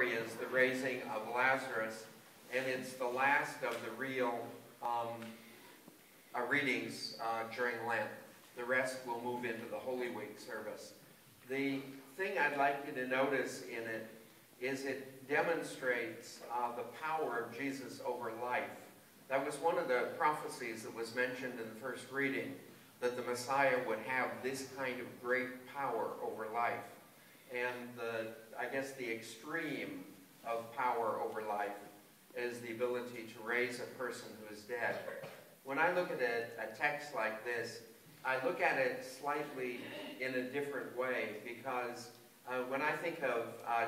story is the raising of Lazarus, and it's the last of the real readings during Lent. The rest will move into the Holy Week service. The thing I'd like you to notice in it is it demonstrates the power of Jesus over life. That was one of the prophecies that was mentioned in the first reading, that the Messiah would have this kind of great power over life. And I guess the extreme of power over life is the ability to raise a person who is dead. When I look at a text like this, I look at it slightly in a different way, because when I think of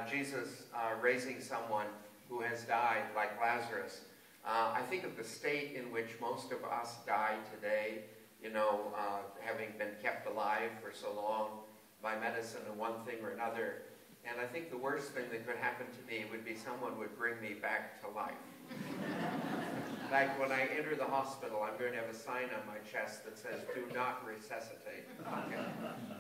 Jesus raising someone who has died, like Lazarus, I think of the state in which most of us die today, having been kept alive for so long by medicine and one thing or another. And I think the worst thing that could happen to me would be someone would bring me back to life. Like when I enter the hospital, I'm going to have a sign on my chest that says, "Do not resuscitate." Okay.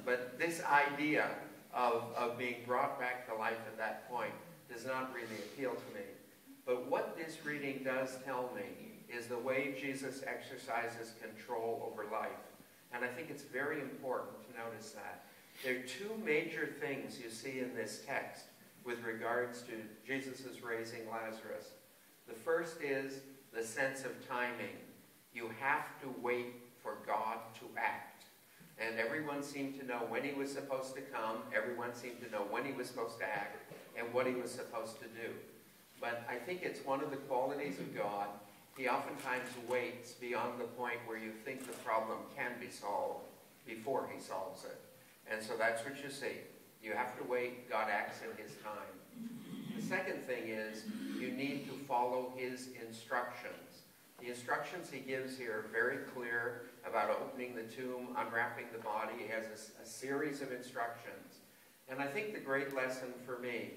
But this idea of being brought back to life at that point does not really appeal to me. But what this reading does tell me is the way Jesus exercises control over life. And I think it's very important to notice that. There are two major things you see in this text with regards to Jesus' raising Lazarus. The first is the sense of timing. You have to wait for God to act. And everyone seemed to know when he was supposed to come. Everyone seemed to know when he was supposed to act and what he was supposed to do. But I think it's one of the qualities of God. He oftentimes waits beyond the point where you think the problem can be solved before he solves it. And so that's what you see. You have to wait. God acts in his time. The second thing is you need to follow his instructions. The instructions he gives here are very clear about opening the tomb, unwrapping the body. He has a series of instructions. And I think the great lesson for me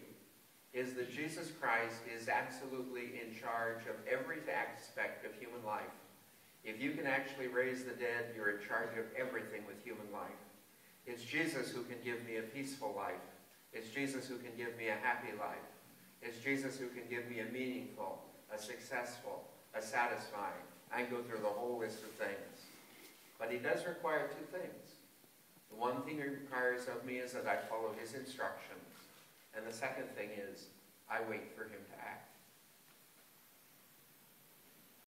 is that Jesus Christ is absolutely in charge of every aspect of human life. If you can actually raise the dead, you're in charge of everything with human life. It's Jesus who can give me a peaceful life. It's Jesus who can give me a happy life. It's Jesus who can give me a meaningful, a successful, a satisfying. I can go through the whole list of things. But he does require two things. The one thing he requires of me is that I follow his instructions. And the second thing is, I wait for him to act.